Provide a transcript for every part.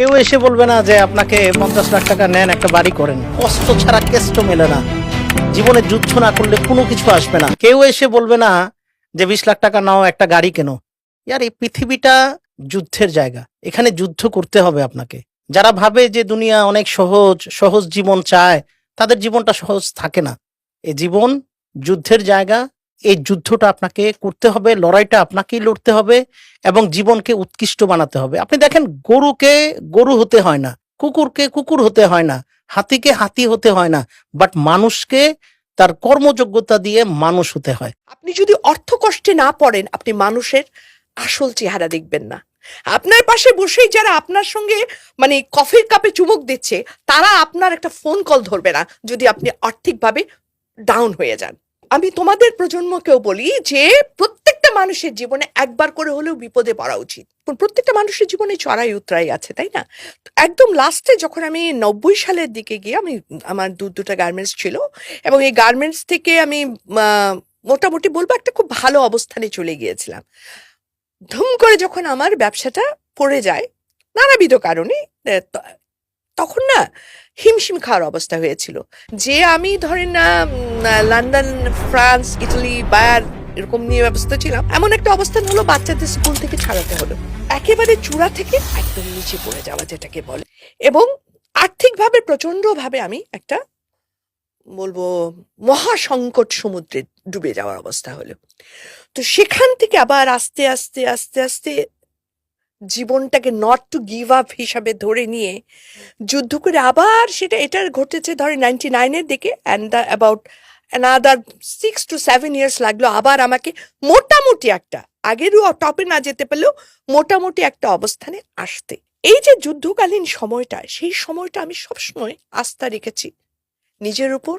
কেউ এসে বলবে না যে আপনাকে 50 লাখ টাকা নেন একটা বাড়ি করেন, কষ্ট ছাড়া কেষ্ট মেলে না। জীবনে যুদ্ধ না করলে কোনো কিছু আসবে না। কেউ এসে বলবে না যে 20 লাখ টাকা নাও একটা গাড়ি কেনো। ইয়ার এই পৃথিবীটা যুদ্ধের জায়গা, এখানে যুদ্ধ করতে হবে আপনাকে। যারা ভাবে যে দুনিয়া অনেক সহজ, সহজ জীবন চায়, তাদের জীবনটা সহজ থাকে না। এই জীবন যুদ্ধের জায়গা। এই যুদ্ধটা আপনাকে করতে হবে, লড়াইটা আপনাকেই লড়তে হবে এবং জীবনকে উৎকৃষ্ট বানাতে হবে। আপনি দেখেন, গরুকে গরু হতে হয় না, কুকুরকে কুকুর হতে হয় না, হাতিকে হাতি হতে হয় না, বাট মানুষকে তার কর্মযোগ্যতা দিয়ে মানুষ হতে হয়। আপনি যদি অর্থ কষ্টে না পড়েন, আপনি মানুষের আসল চেহারা দেখবেন না। আপনার পাশে বসেই যারা আপনার সঙ্গে মানে কফির কাপে চুমুক দিচ্ছে, তারা আপনার একটা ফোন কল ধরবে না যদি আপনি আর্থিকভাবে ডাউন হয়ে যান। আমি তোমাদের প্রজন্মকেও বলি যে প্রত্যেকটা মানুষের জীবনে একবার করে হলেও বিপদে পড়া উচিত। প্রত্যেকটা মানুষের জীবনে চড়াই উতরাই আছে, তাই না? তো একদম লাস্টে যখন আমি 90 সালের দিকে গিয়ে আমার দুটা গার্মেন্টস ছিল, এবং এই গার্মেন্টস থেকে আমি মোটামুটি বলবো একটা খুব ভালো অবস্থানে চলে গিয়েছিলাম। ধুম করে যখন আমার ব্যবসাটা পড়ে যায় নানাবিধ কারণে, তখন না হিমশিম খাওয়ার অবস্থা হয়েছিল। যে আমি ধরেন না লন্ডন, ফ্রান্স, ইটালি, বায়ার এরকম নিয়ে ব্যবস্থা ছিলাম, এমন একটা অবস্থান হলো বাচ্চাদের স্কুল থেকে ছাড়াতে হলো, একেবারে চূড়া থেকে একদম নিচে পড়ে যাওয়া যেটাকে বলে। এবং আর্থিকভাবে প্রচন্ড ভাবে আমি একটা বলবো মহা সংকট সমুদ্রে ডুবে যাওয়ার অবস্থা হলো। তো সেখান থেকে আবার আস্তে আস্তে আস্তে আস্তে জীবনটাকে নট টু গিভ আপ হিসাবে ধরে নিয়ে যুদ্ধ করে আবার এটা ঘটেছে ধরে 99-এর দিকে, and about another 6 to 7 years লাগলো আবার আমাকে মোটামুটি একটা, আগেরও টপে না যেতে পারলেও মোটামুটি একটা অবস্থানে আসতে। এই যে যুদ্ধকালীন সময়টা, সেই সময়টা আমি সবসময় আস্থা রেখেছি নিজের উপর,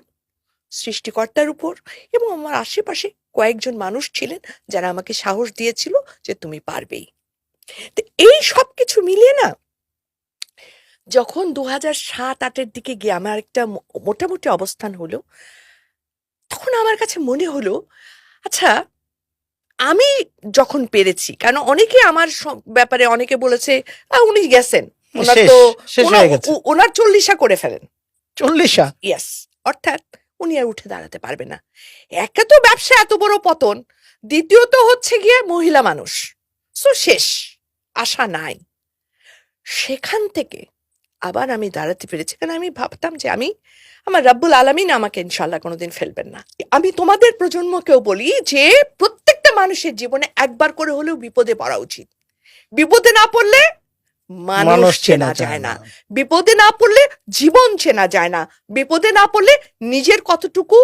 সৃষ্টিকর্তার উপর, এবং আমার আশেপাশে কয়েকজন মানুষ ছিলেন যারা আমাকে সাহস দিয়েছিল যে তুমি পারবেই। তো এই সবকিছু মিলিয়ে না, যখন 2007-08-এর দিকে গিয়ে আমার একটা মোটামুটি অবস্থান হলো, তখন আমার কাছে মনে হলো আচ্ছা, আমি যখন পেরেছি, কারণ অনেকে আমার ব্যাপারে অনেকে বলেছে উনি গেছেন, ওনার তো শেষ হয়ে গেছে। ওনার 40 করে ফেলেন। 40? ইয়েস, অর্থাৎ উনি আর উঠে দাঁড়াতে পারবে না। একে তো ব্যবসা এত বড় পতন, দ্বিতীয়ত হচ্ছে গিয়ে মহিলা মানুষ, সো শেষ, আশা নাই। সেখান থেকে আবার আমি দাঁড়াতে পেরেছি, কারণ আমি ভাবতাম যে আমার রাব্বুল আলামিন আমাকে ইনশাল্লাহ কোনোদিন ফেলবেন না। আমি তোমাদের প্রজন্মকেও বলি যে প্রত্যেকটা মানুষের জীবনে একবার করে হলেও বিপদে পড়া উচিত। বিপদে না পড়লে মানুষ চেনা যায় না, বিপদে না পড়লে জীবন চেনা যায় না, বিপদে না পড়লে নিজের কতটুকু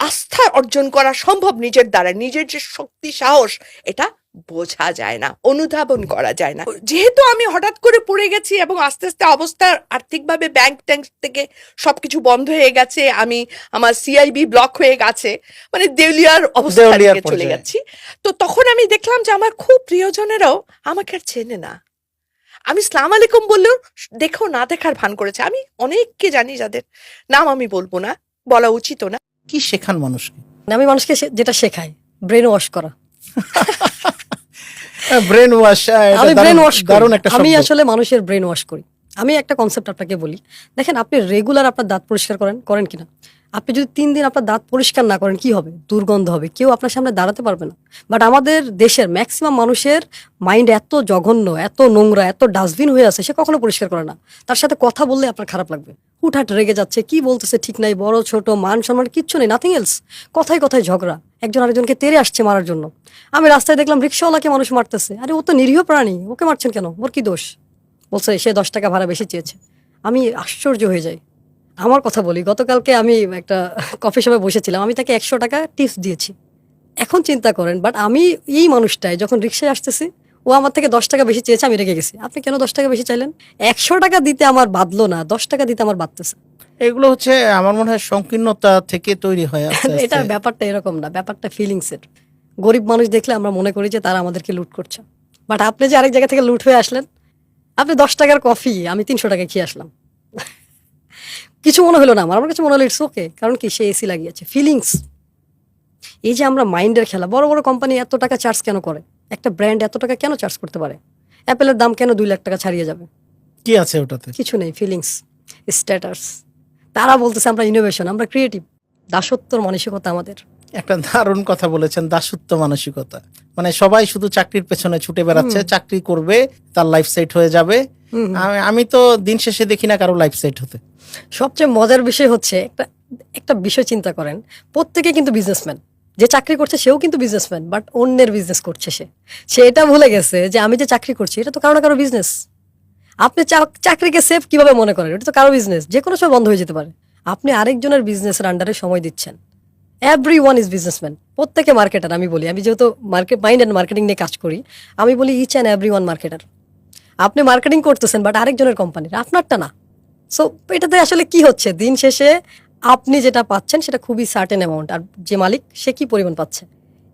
আস্থা অর্জন করা সম্ভব নিজের দ্বারা, নিজের যে শক্তি সাহস, এটা বোঝা যায় না, অনুধাবন করা যায় না। যেহেতু আমি হঠাৎ করে পড়ে গেছি এবং আস্তে আস্তে অবস্থা আর্থিকভাবে ব্যাংক ট্যাঙ্ক থেকে সবকিছু বন্ধ হয়ে গেছে, আমার সিআইবি ব্লক হয়ে গেছে, মানে দেউলিয়ার অবস্থায় চলে যাচ্ছি। তো তখন আমি দেখলাম যে আমার খুব প্রিয়জনেরাও আমাকে আর চেনে না। আমি সালাম আলাইকুম বললেও দেখেও না দেখার ভান করেছে। আমি অনেককে জানি যাদের নাম আমি বলবো না, বলা উচিত না। কি শেখান মানুষকে? আমি মানুষকে যেটা শেখাই, ব্রেন ওয়াশ করা। ব্রেন ওয়াশ, আমি ব্রেন ওয়াশ করি, আমি আসলে মানুষের ব্রেন ওয়াশ করি। আমি একটা কনসেপ্ট আপনাকে বলি, দেখেন আপনি রেগুলার আপনার দাঁত পরিষ্কার করেন কিনা? আপনি যদি 3 দিন আপনার দাঁত পরিষ্কার না করেন, কি হবে? দুর্গন্ধ হবে, কেউ আপনার সামনে দাঁড়াতে পারবে না। বাট আমাদের দেশের ম্যাক্সিমাম মানুষের মাইন্ড এত জঘন্য, এত নোংরা, এত ডাস্টবিন হয়ে আছে, সে কখনো পরিষ্কার করে না। তার সাথে কথা বললে আপনার খারাপ লাগবে, হুটহাট রেগে যাচ্ছে, কি বলতেছে ঠিক নাই, বড় ছোট মান সম্মান কিচ্ছু নেই, নাথিং এলস, কথায় কথায় ঝগড়া, একজন আরেকজনকে তেড়ে আসছে মারার জন্য। আমি রাস্তায় দেখলাম রিক্সাওয়ালাকে মানুষ মারতেছে, আরে ও তো নিরীহ প্রাণী, ওকে মারছেন কেন, ওর কি দোষ? বলছে সে 10 টাকা ভাড়া বেশি চেয়েছে। আমি আশ্চর্য হয়ে যাই। আমার কথা বলি, গতকালকে আমি একটা কফি শপে বসেছিলাম, আমি তাকে 100 টাকা টিপস দিয়েছি। এখন চিন্তা করেন, বাট আমি এই মানুষটাই যখন রিক্সায় আসতেছি, ও আমার থেকে 10 টাকা বেশি চেয়েছে, আমি রেগে গেছি। আপনি কেন 10 টাকা বেশি চাইলেন? 100 টাকা দিতে আমার বাদলো না, 10 টাকা দিতে আমার বাদতেছে। এগুলো হচ্ছে আমার মনে হয় সংকীর্ণতা থেকে তৈরি হয়। এটা ব্যাপারটা এরকম না, ব্যাপারটা ফিলিংসের। গরিব মানুষ দেখলে আমরা মনে করি যে তারা আমাদেরকে লুট করছে, বাট আপনি যে আরেক জায়গা থেকে লুট হয়ে আসলেন, আপনি 10 টাকার কফি আমি 300 টাকায় খেয়ে আসলাম, কিছু মনে হলো না আমার কাছে মনে হলো ইটস ওকে, কারণ কি সে এসি লাগিয়েছে। ফিলিংস, এই যে আমরা মাইন্ডের খেলা। বড় বড় কোম্পানি এত টাকা চার্জ কেন করে? একটা ব্র্যান্ড এত টাকা কেন চার্জ করতে পারে? অ্যাপেলের দাম কেন 2 লাখ টাকা ছাড়িয়ে যাবে? কি আছে ওটাতে? কিছু নেই, ফিলিংস, স্ট্যাটাস। তারা বলতেছে আমরা ইনোভেশন, আমরা ক্রিয়েটিভ। দাসত্বর মানসিকতা আমাদের। একটা দারুণ কথা বলেছেন, দাসত্ব মানসিকতা। মানে সবাই শুধু চাকরির পেছনে ছুটে বেড়াচ্ছে, চাকরি করবে তার লাইফ সেট হয়ে যাবে। আমি তো দিন শেষে দেখি না কারো লাইফ সেট হতে। সবচেয়ে মজার বিষয় হচ্ছে একটা বিষয় চিন্তা করেন, প্রত্যেকে কিন্তু বিজনেসম্যান। যে চাকরি করছে সেও কিন্তু বিজনেসম্যান, বাট অন্যের বিজনেস করছে। সে এটা ভুলে গেছে যে আমি যে চাকরি করছি এটা তো কারো না কারো বিজনেস। আপনি চাকরিকে সেফ কিভাবে মনে করেন? এটা তো কারো বিজনেস, যে কোনো সময় বন্ধ হয়ে যেতে পারে। আপনি আরেকজনের বিজনেসের আন্ডারে সময় দিচ্ছেন। এভরি ওয়ান ইজ বিজনেসম্যান, প্রত্যেকে মার্কেটার। আমি বলি, আমি যেহেতু মাইন্ড অ্যান্ড মার্কেটিং নিয়ে কাজ করি, আমি বলি each and every one marketer. আপনি মার্কেটিং করতেছেন বাট আরেকজনের কোম্পানির, আপনারটা না। সো এটাতে আসলে কি হচ্ছে, দিন শেষে আপনি যেটা পাচ্ছেন সেটা খুবই সার্টেন অ্যামাউন্ট, আর যে মালিক সে কি পরিমাণ পাচ্ছে।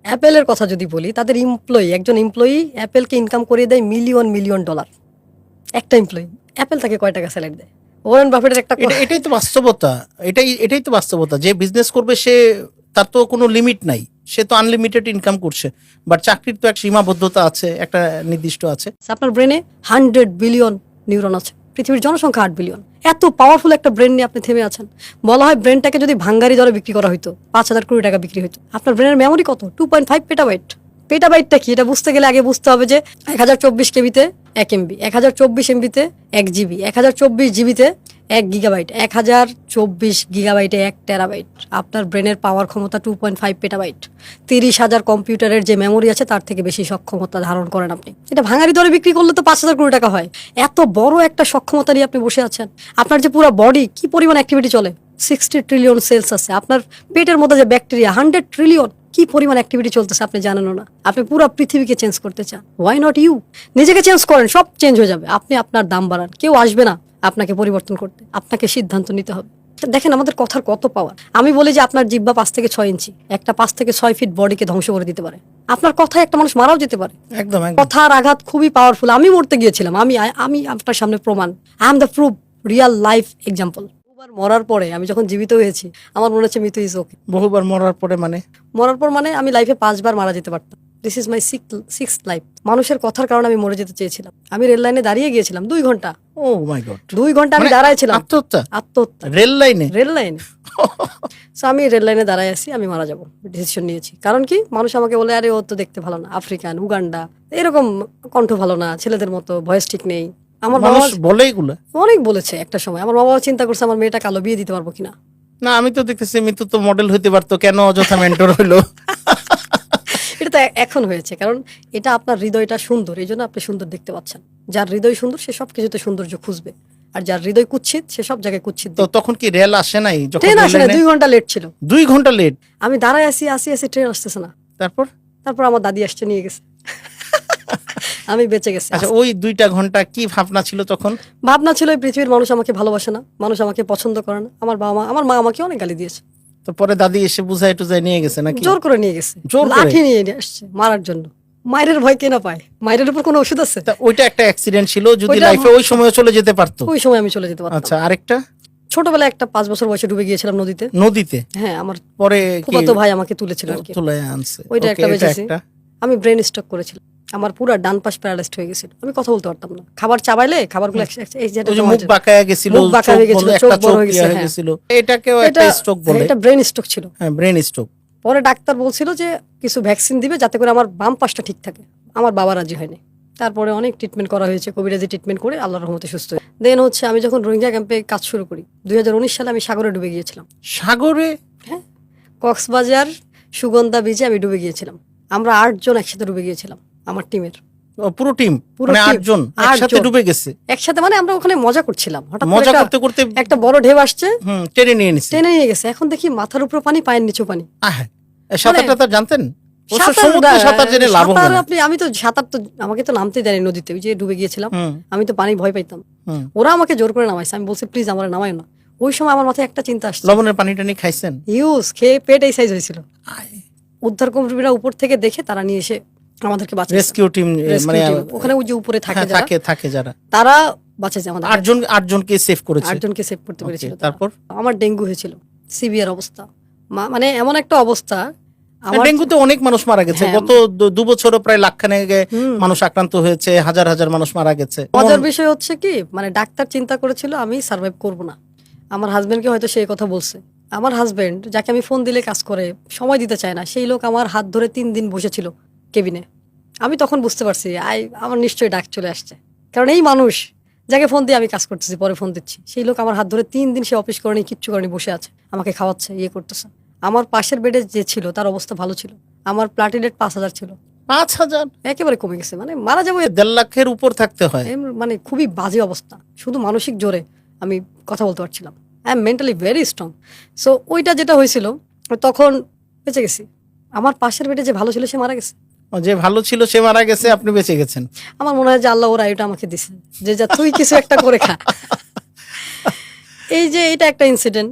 অ্যাপেলের কথা যদি বলি, তাদের একজন এমপ্লয়ি অ্যাপেলকে ইনকাম করিয়ে দেয় মিলিয়ন মিলিয়ন ডলার। একটা এমপ্লয়ি অ্যাপেল তাকে কয় টাকা স্যালারি দেয়? ওয়ারেন বাফেটের একটা এটাই তো বাস্তবতা। এটাই তো বাস্তবতা। যে বিজনেস করবে সে, তার তো কোনো লিমিট নাই, সে তো আনলিমিটেড ইনকাম করছে। বাট চাকরির তো একটা সীমাবদ্ধতা আছে, একটা নির্দিষ্ট আছে। আপনার ব্রেনে 100 বিলিয়ন নিউরন আছে, পৃথিবীর জনসংখ্যা 8 বিলিয়ন। এত পাওয়ারফুল একটা ব্রেন নিয়ে আপনি থেমে আছেন। বলা হয় ব্রেনটাকে যদি ভাঙ্গারি দরে বিক্রি করা হইতো 5,000 কোটি টাকা বিক্রি হইতো। আপনার ব্রেনের মেমোরি কত? 2.5 পেটাবাইট। পেটাবাইটটা কি এটা বুঝতে গেলে আগে বুঝতে হবে যে 1024 কেবিতে 1 এমবি, 1024 এমবিতে 1 জিবি, 1024 জিবিতে 1 গিগাবাইট, 1024 গিগাবাইটে 1 টেরাবাইট। আপনার ব্রেনের পাওয়ার ক্ষমতা 2.5 পেটাবাইট। 30,000 কম্পিউটারের যে মেমোরি আছে তার থেকে বেশি সক্ষমতা ধারণ করেন আপনি। এটা ভাঙারি দরে বিক্রি করলে তো 5,000 কোটি টাকা হয়। এত বড় একটা সক্ষমতা নিয়ে আপনি বসে আছেন। আপনার যে পুরো বডি কি পরিমাণ অ্যাক্টিভিটি চলে, 60 ট্রিলিয়ন সেলস আছে। আপনার পেটের মধ্যে যে ব্যাকটেরিয়া 100 ট্রিলিয়ন, কি পরিমাণ অ্যাক্টিভিটি চলতেছে আপনি জানেনও না। আপনি পুরো পৃথিবীকে চেঞ্জ করতে চান, ওয়াই নট ইউ? নিজেকে চেঞ্জ করেন, সব চেঞ্জ হয়ে যাবে। আপনি আপনার দাম বাড়ান, কেউ আসবে না আপনাকে পরিবর্তন করতে। আপনাকে সিদ্ধান্ত নিতে হবে। দেখেন আমাদের কথার কত পাওয়ার। আমি বলি যে আপনার জিহ্বা 5 থেকে 6 ইঞ্চি, একটা 5 থেকে 6 ফিট বডিকে ধ্বংস করে দিতে পারে। আপনার কথায় একটা মানুষ মারাও যেতে পারে। একদম কথার আঘাত খুবই পাওয়ারফুল। আমি মরতে গিয়েছিলাম, আমি আপনার সামনে প্রমাণ। I am the proof, Real life example. মরার পরে আমি যখন জীবিত হয়েছি আমার মনে হচ্ছে মৃত্যু ইজ ওকে। বহুবার মরার পরে মরার পর মানে আমি লাইফে 5 বার মারা যেতে পারতাম। This is my sixth life. মানুষের কথার কারণে আমি মরে যেতে চেয়েছিলাম। আমি রেল লাইনে দাঁড়িয়ে গিয়েছিলাম 2 ঘন্টা। ও মাই গড, 2 ঘন্টা আমি দাঁড়াইছিলাম। আত্মহত্যা রেল লাইনে। সো আমি রেল লাইনে দাঁড়াই আছি, আমি মারা যাবো ডিসিশন নিয়েছি। কারণ কি, মানুষ আমাকে বলে আরে ও তো দেখতে ভালো না, আফ্রিকান, উগান্ডা, এরকম কণ্ঠ ভালো না, ছেলেদের মতো ভয়েস ঠিক নেই। আমার বাবা বলে এগুলো অনেক বলেছে একটা সময়। আমার বাবা চিন্তা করছে আমার মেয়েটা কালো, বিয়ে দিতে পারবো কিনা। না, আমি তো দেখতেছি মৃত্যু তো মডেল হইতে পারতো, কেন অযথা মেন্টর হইলো? এটা তো এখন হয়েছে, কারণ এটা আপনার হৃদয়টা সুন্দর, এই জন্য আপনি সুন্দর দেখতে পাচ্ছেন। যার হৃদয় সুন্দর সে সব কিছুতে সৌন্দর্য খুঁজবে, আর যার হৃদয় কুৎসিত সে সব জায়গায় কুৎসিত। তো তখন কি রেল আসে নাই? ট্রেন আসে না, 2 ঘন্টা লেট ছিল। 2 ঘন্টা লেট? আমি দাঁড়ায় আসি ট্রেন আসতেছে না। তারপর আমার দাদি আসছে, নিয়ে গেছে, আমি বেঁচে গেছি। আচ্ছা, ওই 2টা ঘন্টা কি ভাবনা ছিল তখন? ভাবনা ছিল এই পৃথিবীর মানুষ আমাকে ভালোবাসে না, মানুষ আমাকে পছন্দ করে না। আমার মা আমাকে অনেক গালি দিয়েছে। তো পরে দাদি এসে বুঝাই টুজাই নিয়ে গেছে নাকি? জোর করে নিয়ে গেছে, লাঠি নিয়ে আসছে মারার জন্য। মায়ের ভয় কে না পায়? মায়ের উপর কোনো ওষুধ আছে? ওইটা একটা অ্যাক্সিডেন্ট ছিল, যদি লাইফে ওই সময় চলে যেতে পারতো। ওই সময় আমি চলে যেতে পারতাম। আচ্ছা, আরেকটা ছোটবেলায় একটা 5 বছর বয়সে ডুবে গিয়েছিলাম নদীতে। হ্যাঁ, আমার পরে ফুফাতো ভাই আমাকে তুলেছিল আর কি, তুলে আনছে। ওইটা একটা বেঁচেছি। আমি ব্রেন স্ট্রোক করেছিলাম, আমার পুরো ডান পাশ প্যারালাইজড হয়ে গেছিল। আমি কথা বলতে পারতাম না, খাবার চাবাইলে খাবারগুলো মুখ বাঁকায় গেছিল, মুখ বাঁকা হয়ে গেছিল, চোখ বড় হয়ে গেছিল। এটাকেও একটা স্ট্রোক বলে। এটা ব্রেন স্ট্রোক ছিল। হ্যাঁ, ব্রেন স্ট্রোক। পরে ডাক্তার বলছিল যে কিছু ভ্যাকসিন দিবে যাতে করে আমার বাম পাশটা ঠিক থাকে। আমার বাবা রাজি হয়নি। তারপরে অনেক ট্রিটমেন্ট করা হয়েছে, কবিরাজি ট্রিটমেন্ট করে আল্লাহর রহমতে সুস্থ হয়ে। দেন হচ্ছে আমি যখন রোহিঙ্গা ক্যাম্পে কাজ শুরু করি 2019 সালে, আমি সাগরে ডুবে গিয়েছিলাম। সাগরে? হ্যাঁ, কক্সবাজার সুগন্ধা বিচে আমি ডুবে গিয়েছিলাম। আমরা 8 জন একসাথে ডুবে গিয়েছিলাম, আমার টিমের পুরো টিম, মানে 8 জন একসাথে ডুবে গেছে। একসাথে মানে আমরা ওখানে মজা করছিলাম, হঠাৎ মজা করতে করতে একটা বড় ঢেউ আসছে, টেনে নিয়ে গেছে। এখন দেখি মাথার উপর পানি, পায়ের নিচেও পানি। সাঁতারটা তো জানতেন? আমি তো সাঁতার তো আমাকে তো নামতে দেয়নি নদীতে, ওই যে ডুবে গিয়েছিলাম। আমি তো পানি ভয় পাইতাম, ওরা আমাকে জোর করে নামাইছে। আমি বলছি প্লিজ আমার নামায় না। ওই সময় আমার মাথায় একটা চিন্তা আসছে, লবণের পানিটা নিয়ে খাইছেন? খেয়ে পেট এই সাইজ হয়েছিল। উদ্ধার কর্মীরা উপর থেকে দেখে তারা নিয়ে এসে আমাদেরকে বাঁচায়। রেস্কিউ টিম, মানে ওখানে ওই যে উপরে থাকে যারা, তারা বাঁচাইছে আমাদের। 8 জনকে সেভ করেছে। 8 জনকে সেভ করতে পেরেছিল। তারপর আমার ডেঙ্গু হয়েছিল, সিভিয়ার অবস্থা, মানে এমন একটা অবস্থা আমার ডেঙ্গুতে অনেক মানুষ মারা গেছে, হ্যাঁ। গত 2 বছরও প্রায় লাখখানেক মানুষ আক্রান্ত হয়েছে, হাজার হাজার মানুষ মারা গেছে। মজার বিষয় হচ্ছে কি, মানে ডাক্তার চিন্তা করেছিল আমি সার্ভাইভ করব না। আমার হাজবেন্ডকে হয়তো সেই কথা বলছে। আমার হাজবেন্ড যাকে আমি ফোন দিলে কাজ করে, সময় দিতে চায় না, সেই লোক আমার হাত ধরে 3 দিন বসেছিল কেবিনে। আমি তখন বুঝতে পারছি আমার নিশ্চয়ই ডাক চলে আসছে, কারণ এই মানুষ যাকে ফোন দিয়ে আমি কাজ করতেছি, পরে ফোন দিচ্ছি, সেই লোক আমার হাত ধরে 3 দিন সে অফিস করেনি, কিচ্ছু করেনি, বসে আছে, আমাকে খাওয়াচ্ছে, ইয়ে করতেছে। আমার পাশের বেডে যে ছিল তার অবস্থা ভালো ছিল, আমার প্লাটিলেট 5000 ছিল, 5,000, একেবারে কমে গেছে, মানে মারা যাবো 1.5 লাখের উপর থাকতে হয়। মানে খুবই বাজে অবস্থা, শুধু মানসিক জোরে আমি কথা বলতে পারছিলাম। I am mentally very strong. So ওইটা যেটা হয়েছিল, তখন বেঁচে গেছি। আমার পাশের বেডে যে ভালো ছিল সে মারা গেছে, যে ভালো ছিল সে মারা গেছে, আপনি বেঁচে গেছেন। আমার মনে হয় যে আল্লাহ ওরা এটা আমাকে দিছে, যে যা তুই কিছু একটা করে খা। এই যে এটা একটা ইনসিডেন্ট।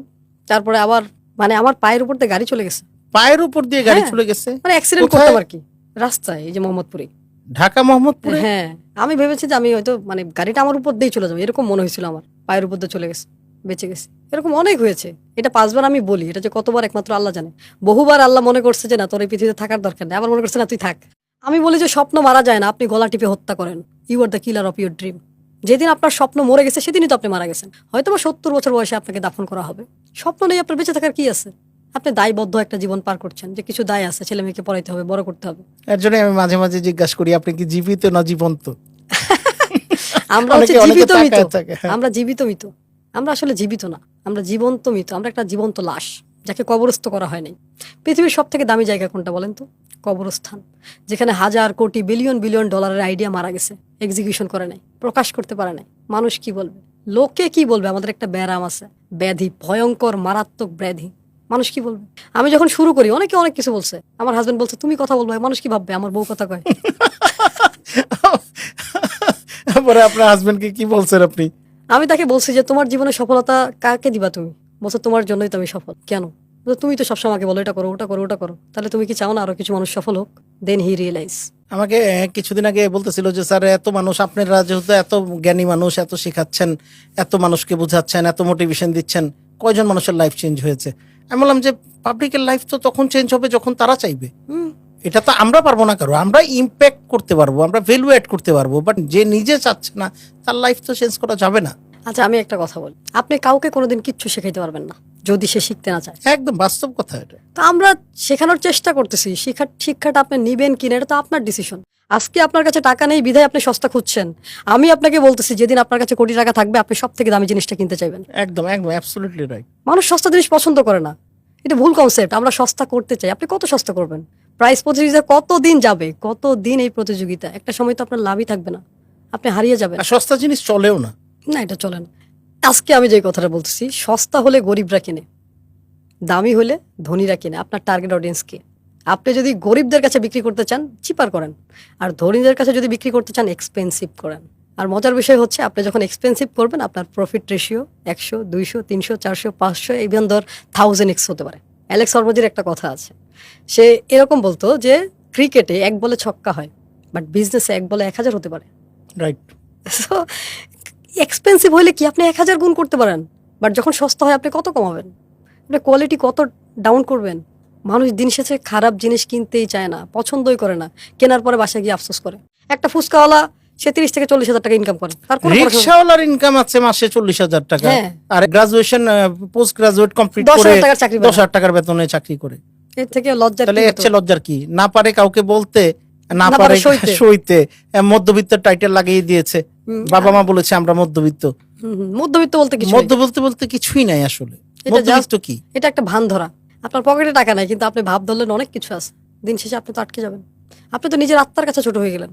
তারপরে আবার মানে আমার পায়ের উপর দিয়ে গাড়ি চলে গেছে, পায়ের উপর দিয়ে গাড়ি হ্যাঁ। চলে গেছে, মানে অ্যাক্সিডেন্ট কোথায়? করতাম আর কি, রাস্তায়, এই যে মোহাম্মদপুরে। ঢাকা মোহাম্মদপুরে? হ্যাঁ, আমি ভেবেছি যে আমি হয়তো মানে গাড়িটা আমার উপর দিয়েই চলে যাবে, এরকম মনে হয়েছিল আমার, পায়ের উপর দিয়ে চলে গেছে, বেঁচে গেছে। এরকম অনেক হয়েছে, এটা 5 বার আমি বলি, এটা যে কতবার একমাত্র আল্লাহ জানে। বহুবার আল্লাহ মনে করছে যে না তোর এই পৃথিবীতে থাকার দরকার নেই, আবার মনে করছে না তুই থাক। আমি বলি যে স্বপ্ন মারা যায় না, আপনি গলা টিপে হত্যা করেন, you are the killer of your dream. যেদিন আপনার স্বপ্ন মরে গেছে সেদিনই তো আপনি মারা গেছেন। হয়তো বা 70 বছর বয়সে আপনাকে দাফন করা হবে, স্বপ্ন নেই আপনার বেঁচে থাকার কি আছে? আপনি দায়বদ্ধ একটা জীবন পার করছেন, যে কিছু দায় আছে, ছেলে মেয়েকে পড়াইতে হবে, বড় করতে হবে। এর জন্য আমি মাঝে মাঝে জিজ্ঞাসা করি আপনি কি জীবিত না জীবন্ত? আমরা হচ্ছে অনেকে জীবিত মৃত, তাকায় থাকে, হ্যাঁ। আমরা জীবিত মৃত, আমরা আসলে জীবিত না, আমরা জীবন্ত মৃত, আমরা একটা জীবন্ত লাশ যাকে কবরস্থ করা হয় নাই। পৃথিবীর সব থেকে দামি জায়গা কোনটা বলেন তো? কবরস্থান, যেখানে হাজার কোটি বিলিয়ন বিলিয়ন ডলারের আইডিয়া মারা গেছে, এক্সিকিউশন করে নাই, প্রকাশ করতে পারে নাই। মানুষ কি বলবে, লোকে কি বলবে? আমাদের একটা ব্যারাম আছে, ব্যাধি, ভয়ঙ্কর মারাত্মক ব্যাধি। মানুষ কি বলবে? আমি যখন শুরু করি অনেকে অনেক কিছু বলছে, আমার হাজবেন্ড বলছে তুমি কথা বলবে, মানুষ কি ভাববে, আমার বউ কথা কয়। পরে আপনার হাজবেন্ডকে কি বলছেন আপনি? আমি তাকে বলছি যে তোমার জীবনে সফলতা কাকে দিবা তুমি? বলছো তোমার জন্যই তো আমি সফল। কেন? বলছে, তুমি তো সবসময় আমাকে বলো এটা করো, ওটা করো, ওটা করো, তাহলে তুমি কি চাও না আরো কিছু মানুষ সফল হোক? দেন হি রিয়েলাইজ। আমাকে কিছুদিন আগে বলতেছিল যে স্যার এত মানুষ, আপনারা যেহেতু এত জ্ঞানী মানুষ, এত শেখাচ্ছেন, এত মানুষকে বুঝাচ্ছেন, এত মোটিভেশন দিচ্ছেন, কয়জন মানুষের লাইফ চেঞ্জ হয়েছে? আমি বললাম যে পাবলিকের লাইফ তো তখন চেঞ্জ হবে যখন তারা চাইবে। এটা তো আমরা পারবো না কারো, আমরা ইম্প্যাক্ট করতে পারবো, আমরা ভ্যালু অ্যাড করতে পারবো, বাট যে নিজে চাচ্ছে না তার লাইফ তো চেঞ্জ করা যাবে না। আচ্ছা, আমি একটা কথা বলি, আপনি কাউকে কোনোদিন কিচ্ছু শেখাইতে পারবেন না যদি সে শিখতে না চায়। একদম বাস্তব কথা এটা। তো আমরা শেখানোর চেষ্টা করতেছি, শিক্ষাটা আপনি নিবেন কিনা এটা তো আপনার ডিসিশন। আজকে আপনার কাছে টাকা নেই বিধায় আপনি সস্তা খুঁজছেন, আমি আপনাকে বলতেছি যেদিন আপনার কাছে কোটি টাকা থাকবে আপনি সব থেকে দামি জিনিসটা কিনতে চাইবেন। একদম একদম অ্যাবসলিউটলি রাইট। মানুষ সস্তা জিনিস পছন্দ করে না, এটা ভুল কনসেপ্ট। আমরা সস্তা করতে চাই, আপনি কত সস্তা করবেন? প্রাইস প্রতিযোগিতা কতদিন যাবে, কতদিন এই প্রতিযোগিতা? একটা সময় তো আপনার লাভই থাকবে না, আপনি হারিয়ে যাবেন। আর সস্তা জিনিস চলেও না। না, এটা চলে না। আজকে আমি যে কথাটা বলতেছি, সস্তা হলে গরিবরা কিনে, দামি হলে ধনীরা কিনে। আপনার টার্গেট অডিয়েন্স কে? আপনি যদি গরিবদের কাছে বিক্রি করতে চান চিপার করেন, আর ধনীদের কাছে যদি বিক্রি করতে চান এক্সপেন্সিভ করেন। আর মজার বিষয় হচ্ছে আপনি যখন এক্সপেন্সিভ করবেন আপনার প্রফিট রেশিও 100, 200, 300, 400, 500, ইভেন ধর 1000x হতে পারে। অ্যালেক্স হরমোজির একটা কথা আছে, সে এরকম বলতো যে ক্রিকেটে 1 বলে ছক্কা হয়, বাট বিজনেসে 1 বলে 1000 হতে পারে। রাইট। সো এক্সপেন্সিভ হলে কি আপনি 1000 গুণ করতে পারেন, বাট যখন সস্তা হয় আপনি কত কমাবেন, আপনি কোয়ালিটি কত ডাউন করবেন। মানুষ দিন শেষে খারাপ জিনিস কিনতেই চায় না, পছন্দই করে না, কেনার পরে বাসায় গিয়ে আফসোস করে। একটা ফুচকাওয়ালা সে 30 থেকে 40 হাজার টাকা ইনকাম করে, তার কোনো পড়াশোনা- রিকশাওয়ালার ইনকাম আছে মাসে 40,000 টাকা, হ্যাঁ। আর গ্রাজুয়েশন পোস্ট গ্রাজুয়েট কমপ্লিট 10,000 করে টাকার চাকরি 10,000 টাকার বেতনে চাকরি করে। এর থেকে লজ্জার তাহলে কি এর হতো? চেয়ে লজ্জার কি? না পারে কাউকে বলতে, না না পারে পারে সইতে। সইতে, মধ্যবিত্ত টাইটেল লাগিয়ে দিয়েছে। বাবা মা বলেছে আমরা মধ্যবিত্ত। মধ্যবিত্ত বলতে কিছু নেই। মধ্য বলতে বলতে কিছুই নাই আসলে। এটা মধ্যবিত্ত কি? এটা একটা ভান ধরা। আপনার পকেটে টাকা নাই কিন্তু আপনি ভাব ধরলেন অনেক কিছু আছে, দিন শেষে আপনি তো আটকে যাবেন। আপনি তো নিজের আত্মার কাছে ছোট হয়ে গেলেন।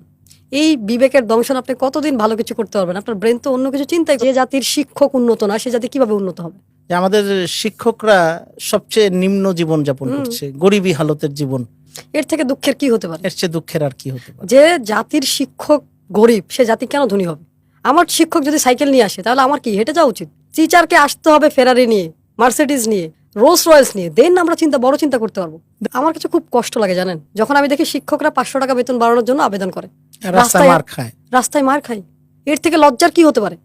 এই বিবেকের দংশন আপনি কতদিন ভালো কিছু করতে পারবেন? আপনার ব্রেন তো অন্য কিছু চিন্তাই। যে জাতির শিক্ষক উন্নত না সে জাতি কিভাবে উন্নত হবে? যে আমাদের শিক্ষকরা সবচেয়ে নিম্ন জীবন যাপন করছে, গরিবী হালতের জীবন। এর থেকে দুঃখের কি হতে পারে? এর চেয়ে দুঃখের আর কি হতে পারে? যে জাতির শিক্ষক গরিব সে জাতি কেন ধনী হবে? আমার শিক্ষক যদি সাইকেল নিয়ে আসে তাহলে আমার কি হেঁটে যাওয়া উচিত? টিচারকে আসতে হবে ফেরারি নিয়ে, মার্সিডিজ নিয়ে, রোলস রয়েলস নিয়ে, দেন আমরা বড় চিন্তা করতে পারবো। আমার কাছে খুব কষ্ট লাগে জানেন, যখন আমি দেখি শিক্ষকরা 500 টাকা বেতন বাড়ানোর জন্য আবেদন করে, রাস্তায় মার খায়। রাস্তায় মার খাই। এর থেকে লজ্জার কি হতে পারে?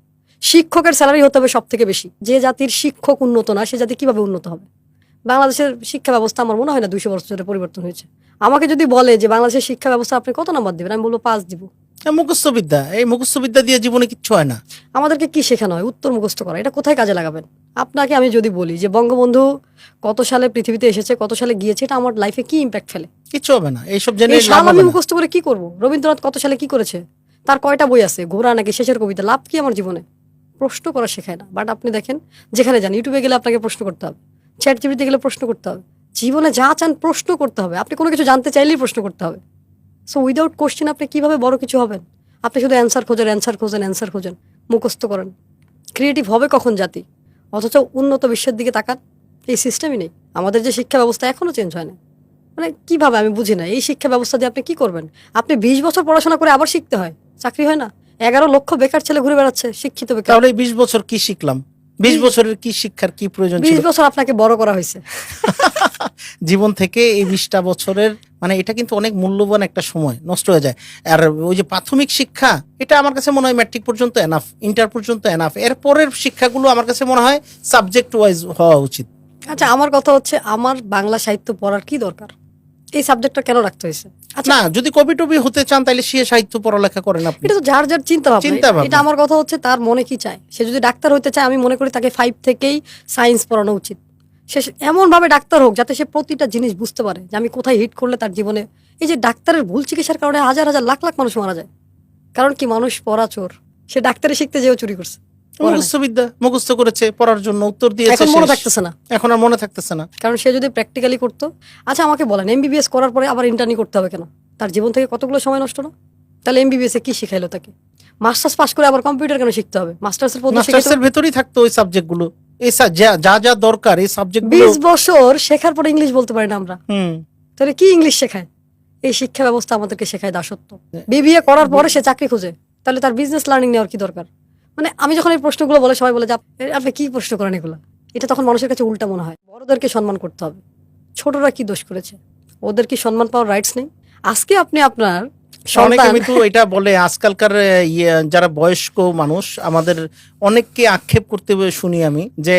শিক্ষকের স্যালারি হতে হবে সব থেকে বেশি। যে জাতির শিক্ষক উন্নত না সে জাতি কিভাবে উন্নত হবে? বাংলাদেশের শিক্ষা ব্যবস্থা আমার মনে হয় না 200 বছরে পরিবর্তন হয়েছে। আমাকে যদি বলে যে বাংলাদেশের শিক্ষা ব্যবস্থা আপনি কত নাম্বার দিবেন, আমি বলবো 5 দিব। মুখস্থ বিদ্যা, এই মুখস্থ বিদ্যা দিয়ে জীবনে কিচ্ছু হয় না। আমাদেরকে কি শেখানো হয়? উত্তর মুখস্থ করা। এটা কোথায় কাজে লাগাবেন? আপনাকে আমি যদি বলি যে বঙ্গবন্ধু কত সালে পৃথিবীতে এসেছে, কত সালে গিয়েছে, এটা আমার লাইফে কি ইম্প্যাক্ট ফেলে? কিচ্ছু হবে না, এইসব জেনে এই সাল আমি মুখস্থ করে কি করব? রবীন্দ্রনাথ কত সালে কি করেছে, তার কয়টা বই আছে, ঘোড়া নাকি শেষের কবিতা, লাভ কি আমার জীবনে? প্রশ্ন করা শেখায় না। বাট আপনি দেখেন, যেখানে যান, ইউটিউবে গেলে আপনাকে প্রশ্ন করতে হবে, চ্যাট জিপিটিতে গেলে প্রশ্ন করতে হবে, জীবনে যা চান প্রশ্ন করতে হবে। আপনি কোনো কিছু জানতে চাইলেই প্রশ্ন করতে হবে। সো উইদাউট কোশ্চেন আপনি কিভাবে বড় কিছু হবেন? আপনি শুধু অ্যান্সার খোঁজেন, অ্যান্সার খোঁজেন, অ্যান্সার খোঁজেন, মুখস্থ করেন। ক্রিয়েটিভ হবে কখন জাতি? অথচ উন্নত বিশ্বের দিকে তাকান, এই সিস্টেমই নেই। আমাদের যে শিক্ষা ব্যবস্থা এখনো চেঞ্জ হয় না। মানে কিভাবে আমি বুঝি না, এই শিক্ষা ব্যবস্থা দিয়ে আপনি কি করবেন? আপনি 20 বছর পড়াশোনা করে আবার শিখতে হয়, চাকরি হয় না। 11 লক্ষ বেকার ছেলে ঘুরে বেড়াচ্ছে, শিক্ষিত বেকার। তাহলে 20 বছর কি শিখলাম? 20 বছরের কি শিক্ষার কি প্রয়োজন ছিল? 20 বছর আপনাকে বড় করা হয়েছে। জীবন থেকে এই 20টা বছরের মানে এটা কিন্তু অনেক মূল্যবান একটা সময় নষ্ট হয়ে যায়। আর ওই যে প্রাথমিক শিক্ষা, এটা আমার কাছে মনে হয় ম্যাট্রিক পর্যন্ত এনাফ, ইন্টার পর্যন্ত এনাফ। এরপরের শিক্ষাগুলো আমার কাছে মনে হয় সাবজেক্ট ওয়াইজ হওয়া উচিত। আচ্ছা, আমার কথা হচ্ছে, আমার বাংলা সাহিত্য পড়ার কি দরকার? এই সাবজেক্টটা কেন রাখতে হয়েছে? আচ্ছা, না, যদি কবি টবি হতে চান তাহলে সে সাহিত্য পড়ালেখা করেন আপনি। এটা তো যার যার চিন্তা চিন্তা ভাবনা। ভাবনা। এটা আমার কথা হচ্ছে, তার মনে কি চায়। সে যদি ডাক্তার হতে চায়, আমি মনে করি তাকে 5 থেকেই সায়েন্স পড়ানো উচিত। সে এমন ভাবে ডাক্তার হোক যাতে সে প্রতিটা জিনিস বুঝতে পারে যে আমি কোথায় হিট করলে তার জীবনে। এই যে ডাক্তারের ভুল চিকিৎসার কারণে হাজার হাজার লাখ লাখ মানুষ মারা যায়, কারণ কি? মানুষ পড়া চোর। সে ডাক্তারি শিখতে যেও চুরি করছে, মুখস্থ বিদ্যা মুখস্থ করেছে, পড়ার জন্য উত্তর দিয়েছে, এখন মনে শেষ। থাকতেছে না। এখন আর মনে থাকতেছে না। কারণ সে যদি প্র্যাকটিক্যালি করতো। আচ্ছা আমাকে বলেন, এমবিবিএস করার পরে আবার ইন্টার্নি করতে হবে কেন? তার জীবন থেকে কতগুলো সময় নষ্ট না? তাহলে এমবিবিএস এ কি শিখাইলো তাকে? মাস্টার্স পাস করে আবার কম্পিউটার কেন শিখতে হবে? মাস্টার্স এর মাস্টার্সের ভেতরেই থাকতো ওই সাবজেক্টগুলো, এই যা যা দরকার এই সাবজেক্টগুলো। 20 বছর শেখার পরে ইংলিশ বলতে পারি না আমরা, তাহলে কি ইংলিশ শেখায়? এই শিক্ষা ব্যবস্থা আমাদেরকে শেখায় দাসত্ব। বিবিএ করার পরে সে চাকরি খোঁজে, তাহলে তার বিজনেস লার্নিং নেওয়ার কি দরকার? মানে আমি যখন এই প্রশ্নগুলো বলে, সবাই বলে যে আপনি কি প্রশ্ন করেন এগুলো। এটা তখন মানুষের কাছে উল্টা মনে হয়। বড়দেরকে সম্মান করতে হবে, ছোটরা কি দোষ করেছে? ওদের কি সম্মান পাওয়ার রাইটস নেই? আজকে আপনি আপনার অনেকে সন্তান, কিন্তু এটা বলে, আজকালকার যারা বয়স্ক মানুষ আমাদের অনেককে আক্ষেপ করতে শুনি আমি যে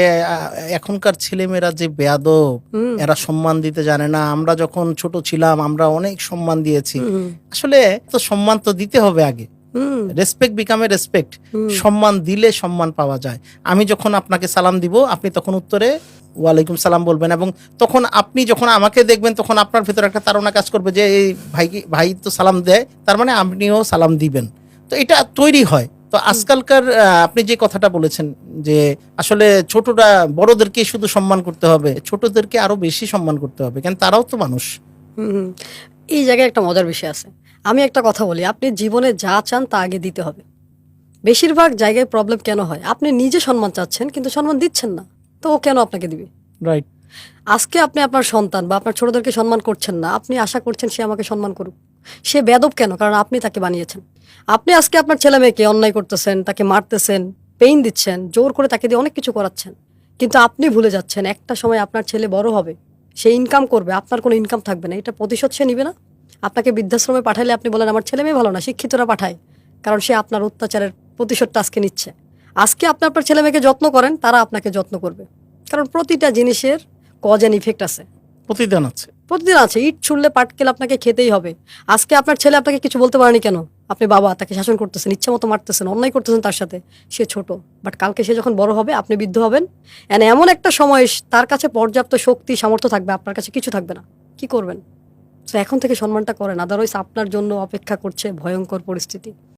এখনকার ছেলেমেয়েরা যে বেয়াদব, এরা সম্মান দিতে জানে না। আমরা যখন ছোট ছিলাম আমরা অনেক সম্মান দিয়েছি। আসলে তো সম্মান তো দিতে হবে আগে। Respect বিকামে respect. সম্মান দিলে সম্মান পাওয়া যায়। আমি যখন আপনাকে সালাম দিব, আপনি তখন উত্তরে ওয়ালাইকুম সালাম বলবেন, এবং তখন আপনি যখন আমাকে দেখবেন তখন আপনার ভেতরে একটা তাড়না কাজ করবে যে এই ভাই তো সালাম দেয়, তার মানে আপনিও সালাম দিবেন। তো এটা তৈরি হয়। তো আজকালকার আপনি যে কথাটা বলেছেন যে আসলে ছোটরা বড়দেরকে শুধু সম্মান করতে হবে, ছোটদেরকে আরো বেশি সম্মান করতে হবে, কেন তারাও তো মানুষ। এই জায়গায় একটা মজার বিষয় আছে। আমি একটা কথা বলি, আপনি জীবনে যা চান তা আগে দিতে হবে। বেশিরভাগ জায়গায় প্রবলেম কেন হয়? আপনি নিজে সম্মান চাচ্ছেন কিন্তু সম্মান দিচ্ছেন না, তো ও কেন আপনাকে দিবে? রাইট। আজকে আপনি আপনার সন্তান বা আপনার ছোটদেরকে সম্মান করছেন না, আপনি আশা করছেন সে আমাকে সম্মান করুক। সে বেয়াদব কেন? কারণ আপনি তাকে বানিয়েছেন। আপনি আজকে আপনার ছেলে মেয়েকে অন্যায় করতেছেন, তাকে মারতেছেন, পেইন দিচ্ছেন, জোর করে তাকে দিয়ে অনেক কিছু করাচ্ছেন, কিন্তু আপনি ভুলে যাচ্ছেন একটা সময় আপনার ছেলে বড় হবে, সে ইনকাম করবে, আপনার কোনো ইনকাম থাকবে না। এটা প্রতিশোধ সে নিবে না? আপনাকে বৃদ্ধাশ্রমে পাঠালে আপনি বলেন আমার ছেলে মেয়ে ভালো না, শিক্ষিতরা পাঠায়, কারণ সে আপনার অত্যাচারের প্রতিশোধটা আজকে নিচ্ছে। আজকে আপনি আপনার ছেলে মেয়েকে যত্ন করেন, তারা আপনাকে যত্ন করবে, কারণ প্রতিটা জিনিসের কজ অ্যান্ড ইফেক্ট আছে, প্রতিদিন আছে। প্রতিদিন আছে। ইট ছুড়লে পাটকেল আপনাকে খেতেই হবে। আজকে আপনার ছেলে আপনাকে কিছু বলতে পারেনি কেন? আপনি বাবা, তাকে শাসন করতেছেন, ইচ্ছা মতো মারতেছেন, অন্যায় করতেছেন তার সাথে। সে ছোট, বাট কালকে সে যখন বড় হবে আপনি বৃদ্ধ হবেন, এমন একটা সময় তার কাছে পর্যাপ্ত শক্তি সামর্থ্য থাকবে, আপনার কাছে কিছু থাকবে না। কি করবেন? তো এখন থেকে সম্মানটা করেন, আদারওয়াইজ আপনার জন্য অপেক্ষা করছে ভয়ঙ্কর পরিস্থিতি।